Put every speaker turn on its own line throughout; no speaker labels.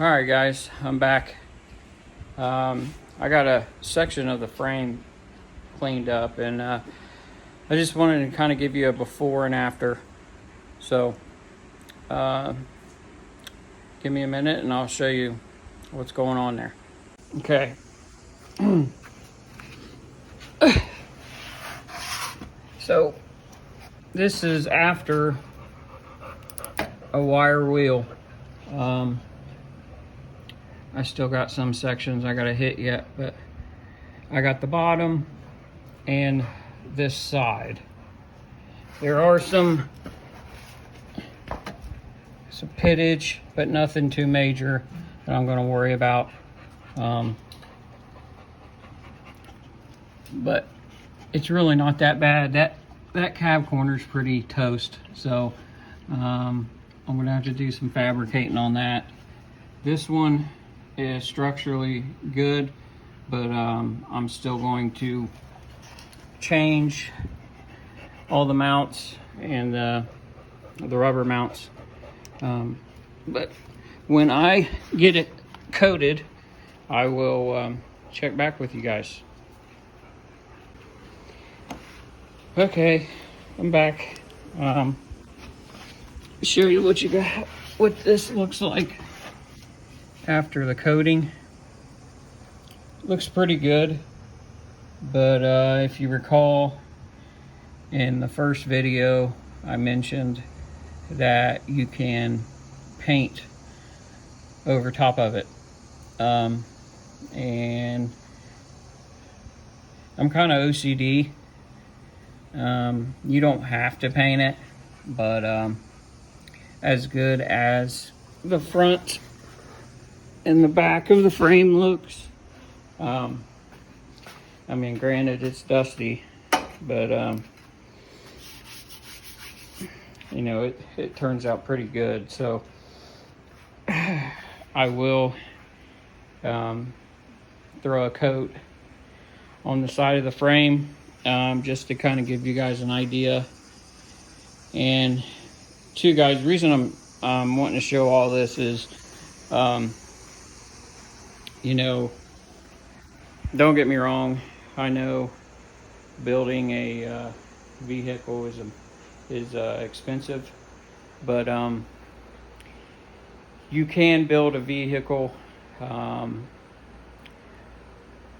All right, guys, I'm back. I got a section of the frame cleaned up, and I just wanted to kind of give you a before and after. So give me a minute and I'll show you what's going on there. Okay. So this is after a wire wheel. I still got some sections I gotta hit yet, but I got the bottom and this side. There are some pittage, but nothing too major that I'm gonna worry about. But it's really not that bad. That cab corner is pretty toast, so I'm gonna have to do some fabricating on that. This one is structurally good, but I'm still going to change all the mounts and the rubber mounts. But when I get it coated, I will check back with you guys. Okay, I'm back. Show you what this looks like after the coating. Looks pretty good, but if you recall in the first video I mentioned that you can paint over top of it, and I'm kind of OCD. You don't have to paint it, but as good as the front and the back of the frame looks, I mean, granted it's dusty, but you know, it turns out pretty good. So I will throw a coat on the side of the frame, just to kind of give you guys an idea. And two guys, the reason I'm wanting to show all this is, you know, don't get me wrong, I know building a vehicle is expensive, but you can build a vehicle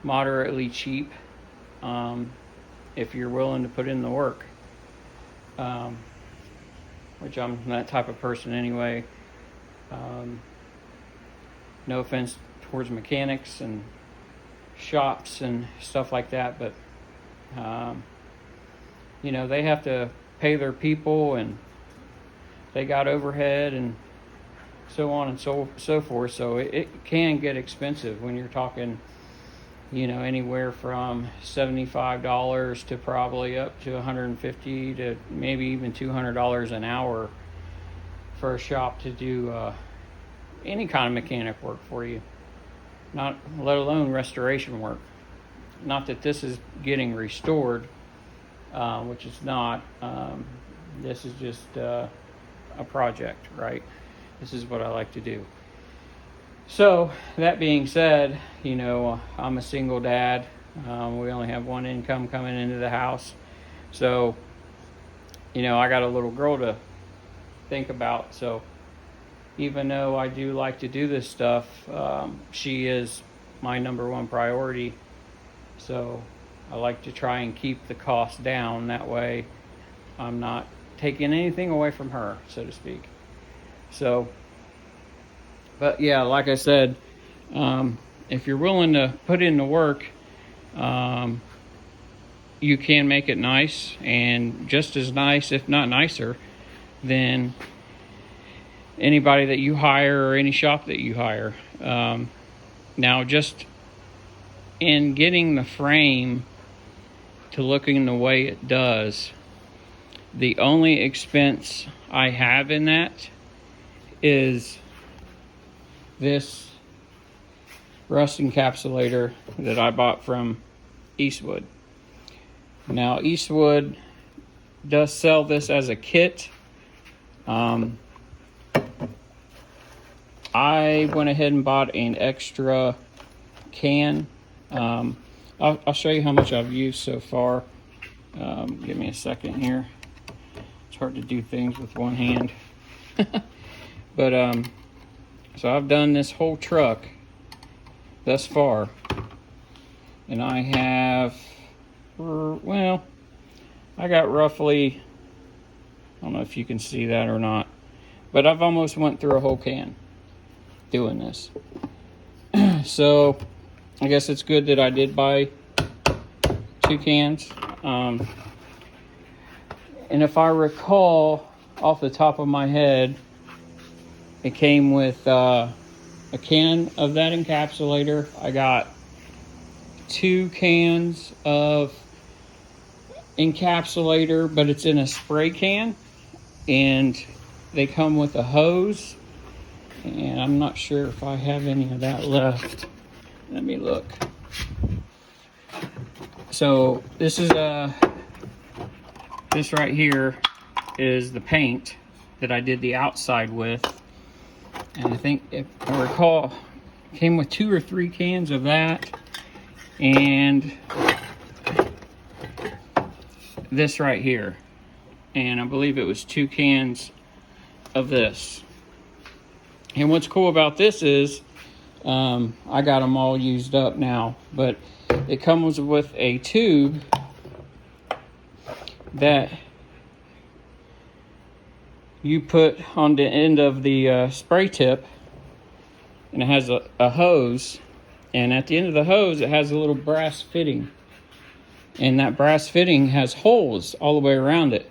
moderately cheap, if you're willing to put in the work, which I'm that type of person anyway. No offense towards mechanics and shops and stuff like that, but you know, they have to pay their people, and they got overhead and so on and so forth. So it can get expensive when you're talking, you know, anywhere from $75 to probably up to $150 to maybe even $200 an hour for a shop to do any kind of mechanic work for you, not let alone restoration work. Not that this is getting restored, which it's not. This is just a project, right? This is what I like to do. So that being said, you know, I'm a single dad. We only have one income coming into the house. So, you know, I got a little girl to think about. So even though I do like to do this stuff, she is my number one priority. So I like to try and keep the cost down. That way I'm not taking anything away from her, so to speak. So, but yeah, like I said, if you're willing to put in the work, you can make it nice, and just as nice, if not nicer, than anybody that you hire or any shop that you hire. Now, just in getting the frame to looking the way it does, the only expense I have in that is this rust encapsulator that I bought from Eastwood. Now, Eastwood does sell this as a kit. I went ahead and bought an extra can. I'll show you how much I've used so far. Give me a second here. It's hard to do things with one hand. But so I've done this whole truck thus far, and I have, well, I got roughly, I don't know if you can see that or not, but I've almost went through a whole can doing this. So I guess it's good that I did buy 2 cans. And if I recall off the top of my head, it came with a can of that encapsulator. I got 2 cans of encapsulator, but it's in a spray can, and they come with a hose, and I'm not sure if I have any of that left. Let me look. So this is this right here is the paint that I did the outside with, and I think, if I recall, it came with 2 or 3 cans of that, and this right here, and I believe it was 2 cans of this. And what's cool about this is I got them all used up now, but it comes with a tube that you put on the end of the spray tip, and it has a hose, and at the end of the hose it has a little brass fitting, and that brass fitting has holes all the way around it.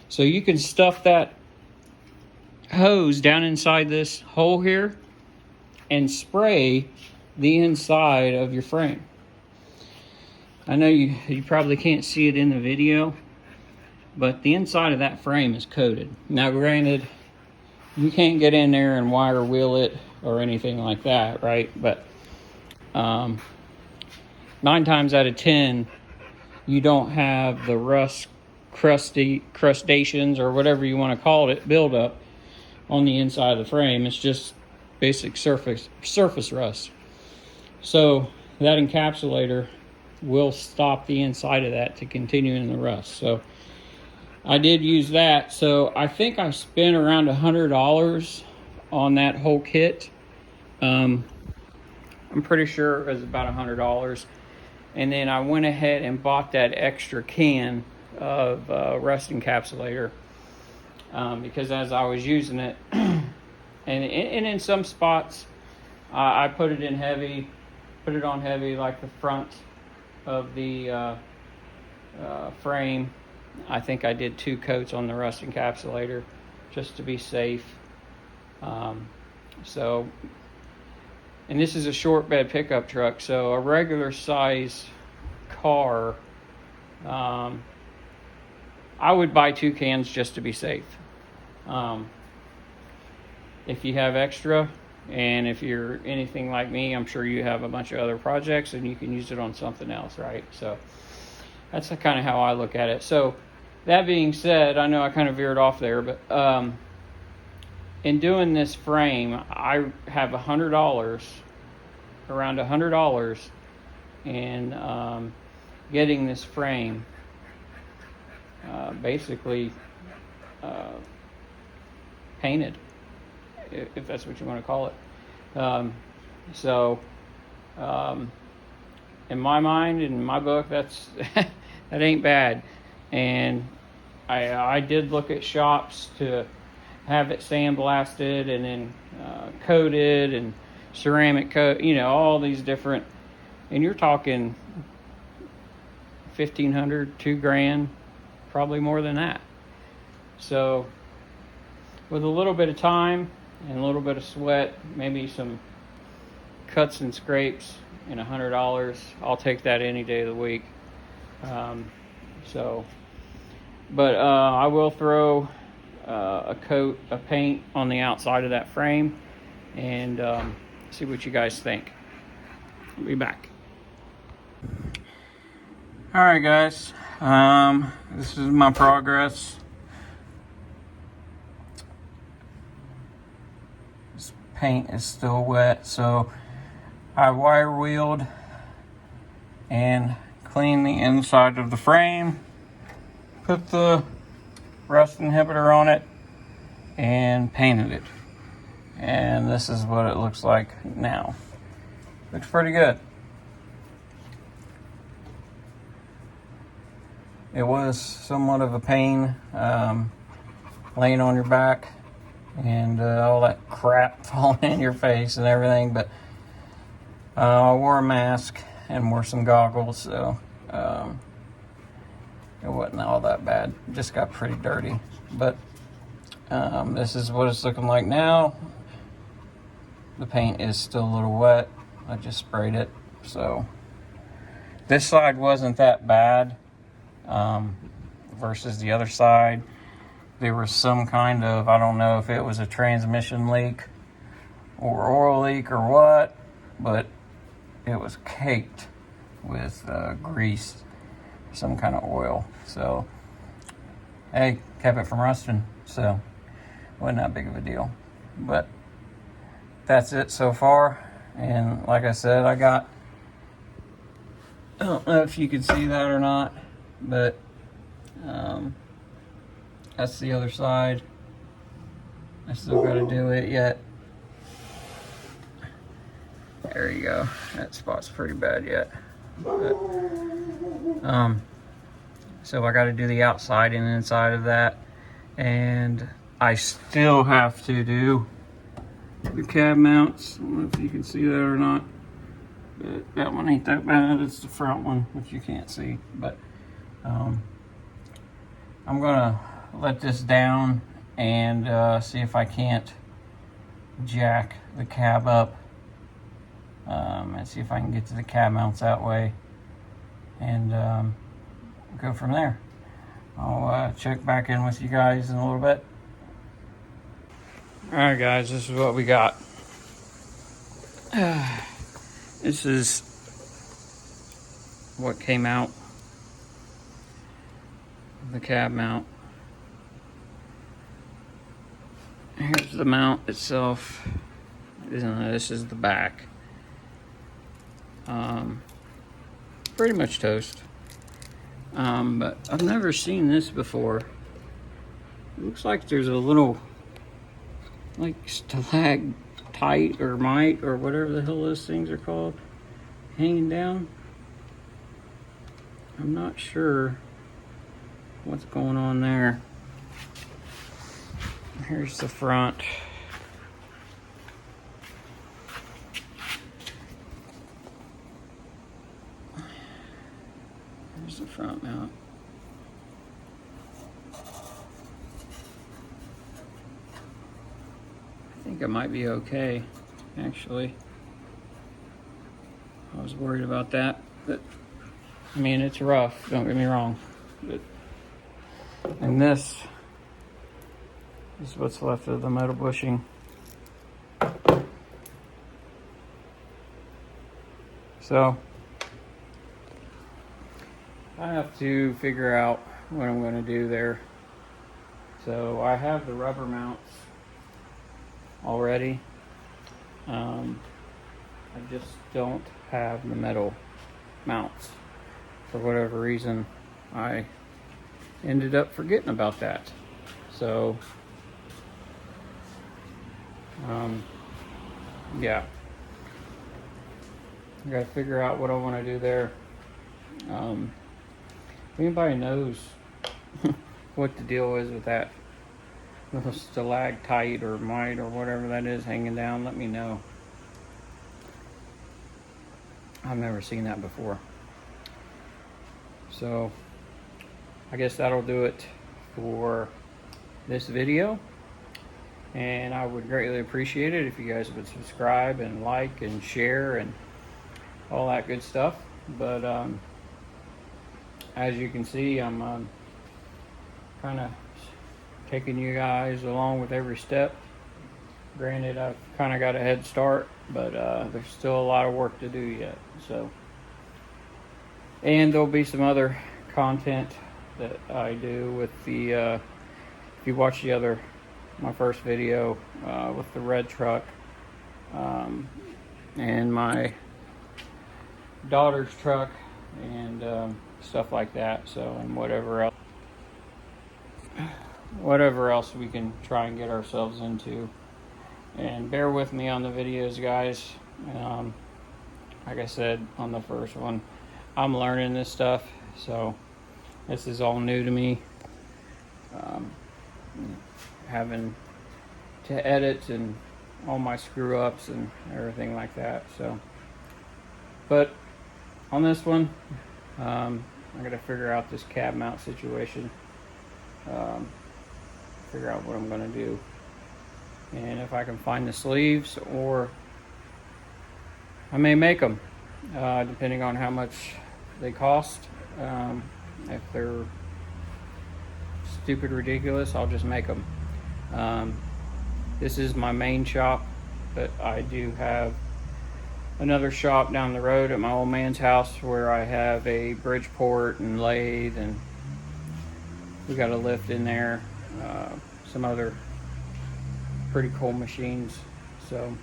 So you can stuff that hose down inside this hole here and spray the inside of your frame. I know you probably can't see it in the video, but the inside of that frame is coated. Now granted, you can't get in there and wire wheel it or anything like that, right? But 9 times out of 10, you don't have the rust, crustaceans, or whatever you want to call it, build up on the inside of the frame. It's just basic surface rust. So that encapsulator will stop the inside of that to continue in the rust. So I did use that. So I think I spent around $100 on that whole kit. I'm pretty sure it was about $100. And then I went ahead and bought that extra can of rust encapsulator because as I was using it, and in some spots, I put it on heavy, like the front of the frame. I think I did 2 coats on the rust encapsulator just to be safe. So, and this is a short bed pickup truck, so a regular size car, I would buy 2 cans just to be safe. If you have extra, and if you're anything like me, I'm sure you have a bunch of other projects and you can use it on something else, right? So that's kind of how I look at it. So that being said, I know I kind of veered off there, but in doing this frame, I have $100, around $100, in getting this frame basically painted, if that's what you want to call it. In my mind, in my book, that's that ain't bad. And I did look at shops to have it sandblasted and then coated and ceramic coat, all these different, and you're talking $1,500, $2,000, probably more than that. So with a little bit of time and a little bit of sweat, maybe some cuts and scrapes, and $100, I'll take that any day of the week. But I will throw a coat of paint on the outside of that frame and see what you guys think. I'll be back. All right, guys. This is my progress. paint is still wet. So I wire wheeled and cleaned the inside of the frame, put the rust inhibitor on it, and painted it. And this is what it looks like now. Looks pretty good. It was somewhat of a pain laying on your back and all that crap falling in your face and everything, but I wore a mask and wore some goggles, so it wasn't all that bad. It just got pretty dirty, but this is what it's looking like now. The paint is still a little wet. I just sprayed it, so this side wasn't that bad versus the other side. There was some kind of, I don't know if it was a transmission leak or oil leak or what, but it was caked with grease, some kind of oil. So, hey, kept it from rusting, so wasn't that big of a deal. But that's it so far. And like I said, I don't know if you can see that or not, but that's the other side. I still got to do it yet. There you go. That spot's pretty bad yet. But, so I got to do the outside and inside of that, and I still have to do the cab mounts. I don't know if you can see that or not, but that one ain't that bad. It's the front one, which you can't see. But I'm gonna let this down and see if I can't jack the cab up and see if I can get to the cab mounts that way, and go from there. I'll check back in with you guys in a little bit. Alright guys, this is what we got. This is what came out of the cab mount. Here's the mount itself. This is the back. Pretty much toast. But I've never seen this before. It looks like there's a little like stalactite or mite or whatever the hell those things are called hanging down. I'm not sure what's going on there. Here's the front. Here's the front mount. I think it might be okay, actually. I was worried about that, but I mean, it's rough, don't get me wrong. But, and this is what's left of the metal bushing. So I have to figure out what I'm going to do there. So I have the rubber mounts already. I just don't have the metal mounts. For whatever reason, I ended up forgetting about that. So, yeah. I gotta figure out what I want to do there. If anybody knows what the deal is with that little stalactite or mite or whatever that is hanging down, let me know. I've never seen that before. So I guess that'll do it for this video, and I would greatly appreciate it if you guys would subscribe and like and share and all that good stuff. But as you can see, I'm kind of taking you guys along with every step. Granted, I've kind of got a head start, but there's still a lot of work to do yet. So, and there'll be some other content that I do with the if you watch my first video with the red truck, and my daughter's truck, and stuff like that. So, and whatever else we can try and get ourselves into. And bear with me on the videos, guys. Like I said on the first one, I'm learning this stuff, so this is all new to me. Having to edit and all my screw ups and everything like that. So, but on this one, I gotta figure out this cab mount situation. Figure out what I'm gonna do, and if I can find the sleeves, or I may make them, depending on how much they cost. If they're stupid ridiculous, I'll just make them. This is my main shop, but I do have another shop down the road at my old man's house where I have a Bridgeport and lathe, and we got a lift in there, some other pretty cool machines. So,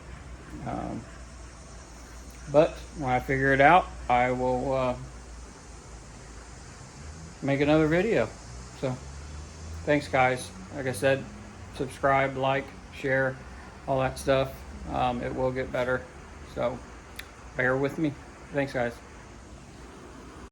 but when I figure it out, I will make another video. So, thanks, guys. Like I said, subscribe, like, share, all that stuff. It will get better. So, bear with me. Thanks, guys.